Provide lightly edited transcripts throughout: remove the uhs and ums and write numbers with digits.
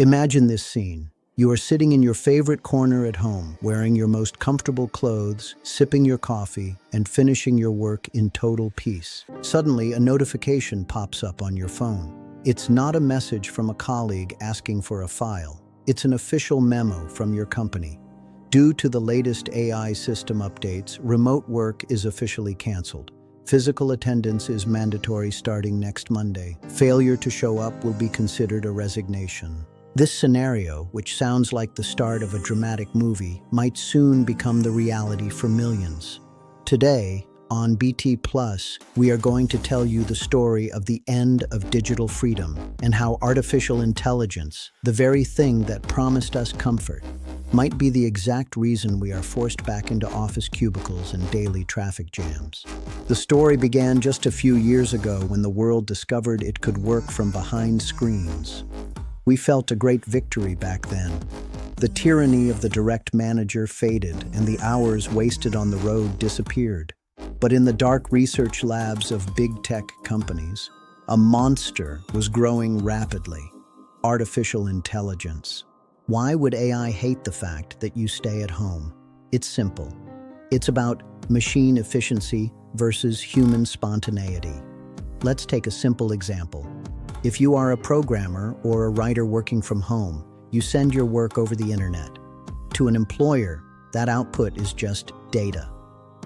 Imagine this scene. You are sitting in your favorite corner at home, wearing your most comfortable clothes, sipping your coffee, and finishing your work in total peace. Suddenly, a notification pops up on your phone. It's not a message from a colleague asking for a file. It's an official memo from your company. Due to the latest AI system updates, remote work is officially canceled. Physical attendance is mandatory starting next Monday. Failure to show up will be considered a resignation. This scenario, which sounds like the start of a dramatic movie, might soon become the reality for millions. Today, on BT Plus, we are going to tell you the story of the end of digital freedom and how artificial intelligence, the very thing that promised us comfort, might be the exact reason we are forced back into office cubicles and daily traffic jams. The story began just a few years ago when the world discovered it could work from behind screens. We felt a great victory back then. The tyranny of the direct manager faded and the hours wasted on the road disappeared. But in the dark research labs of big tech companies, a monster was growing rapidly: artificial intelligence. Why would AI hate the fact that you stay at home? It's simple. It's about machine efficiency versus human spontaneity. Let's take a simple example. If you are a programmer or a writer working from home, you send your work over the internet. To an employer, that output is just data.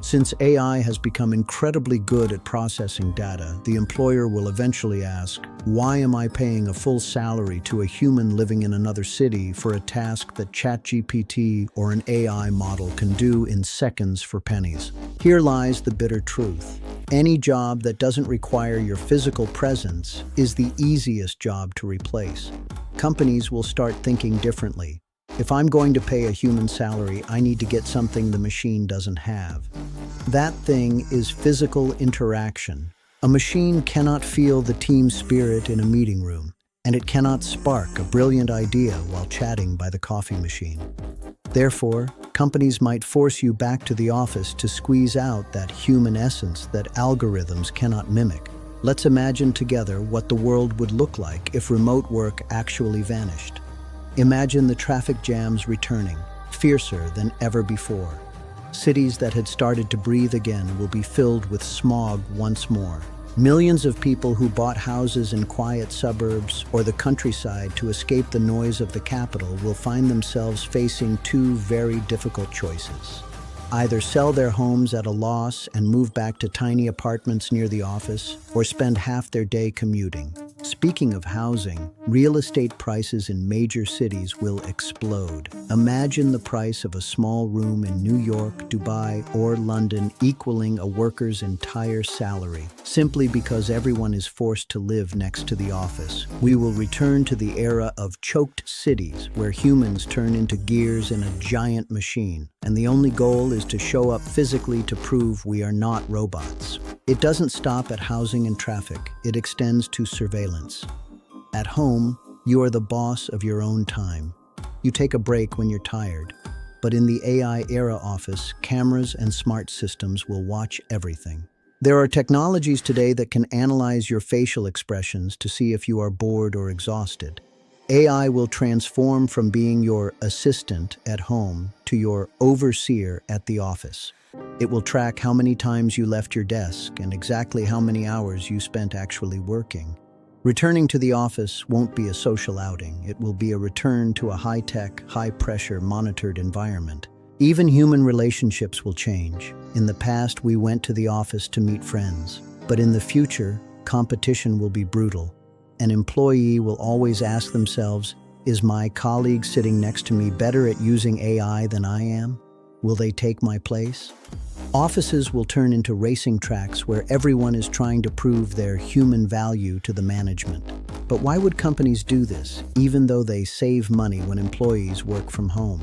Since AI has become incredibly good at processing data, the employer will eventually ask, why am I paying a full salary to a human living in another city for a task that ChatGPT or an AI model can do in seconds for pennies? Here lies the bitter truth. Any job that doesn't require your physical presence is the easiest job to replace. Companies will start thinking differently. If I'm going to pay a human salary, I need to get something the machine doesn't have. That thing is physical interaction. A machine cannot feel the team spirit in a meeting room, and it cannot spark a brilliant idea while chatting by the coffee machine. Therefore, companies might force you back to the office to squeeze out that human essence that algorithms cannot mimic. Let's imagine together what the world would look like if remote work actually vanished. Imagine the traffic jams returning, fiercer than ever before. Cities that had started to breathe again will be filled with smog once more. Millions of people who bought houses in quiet suburbs or the countryside to escape the noise of the capital will find themselves facing two very difficult choices. Either sell their homes at a loss and move back to tiny apartments near the office, or spend half their day commuting. Speaking of housing, real estate prices in major cities will explode. Imagine the price of a small room in New York, Dubai, or London equaling a worker's entire salary, simply because everyone is forced to live next to the office. We will return to the era of choked cities, where humans turn into gears in a giant machine, and the only goal is to show up physically to prove we are not robots. It doesn't stop at housing and traffic. It extends to surveillance. At home, you are the boss of your own time. You take a break when you're tired. But in the AI era office, cameras and smart systems will watch everything. There are technologies today that can analyze your facial expressions to see if you are bored or exhausted. AI will transform from being your assistant at home to your overseer at the office. It will track how many times you left your desk and exactly how many hours you spent actually working. Returning to the office won't be a social outing. It will be a return to a high-tech, high-pressure, monitored environment. Even human relationships will change. In the past, we went to the office to meet friends. But in the future, competition will be brutal. An employee will always ask themselves, is my colleague sitting next to me better at using AI than I am? Will they take my place? Offices will turn into racing tracks where everyone is trying to prove their human value to the management. But why would companies do this, even though they save money when employees work from home?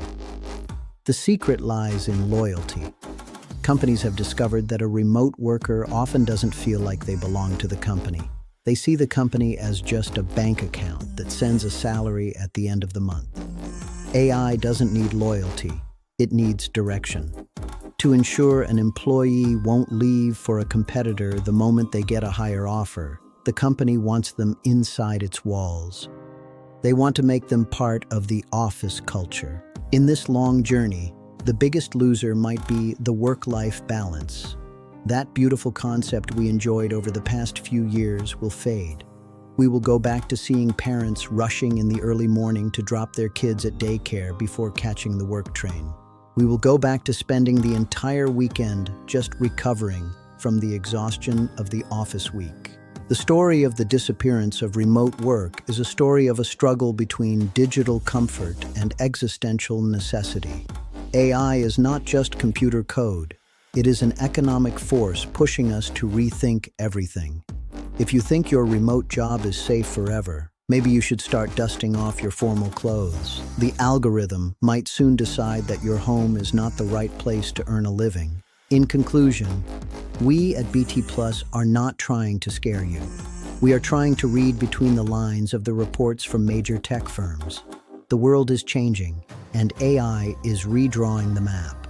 The secret lies in loyalty. Companies have discovered that a remote worker often doesn't feel like they belong to the company. They see the company as just a bank account that sends a salary at the end of the month. AI doesn't need loyalty. It needs direction. To ensure an employee won't leave for a competitor the moment they get a higher offer, the company wants them inside its walls. They want to make them part of the office culture. In this long journey, the biggest loser might be the work-life balance. That beautiful concept we enjoyed over the past few years will fade. We will go back to seeing parents rushing in the early morning to drop their kids at daycare before catching the work train. We will go back to spending the entire weekend just recovering from the exhaustion of the office week. The story of the disappearance of remote work is a story of a struggle between digital comfort and existential necessity. AI is not just computer code. It is an economic force pushing us to rethink everything. If you think your remote job is safe forever, maybe you should start dusting off your formal clothes. The algorithm might soon decide that your home is not the right place to earn a living. In conclusion, we at BT Plus are not trying to scare you. We are trying to read between the lines of the reports from major tech firms. The world is changing, and AI is redrawing the map.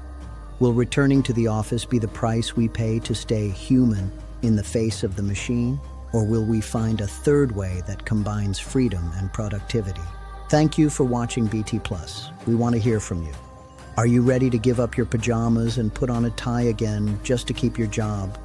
Will returning to the office be the price we pay to stay human in the face of the machine? Or will we find a third way that combines freedom and productivity? Thank you for watching BT Plus. We want to hear from you. Are you ready to give up your pajamas and put on a tie again just to keep your job?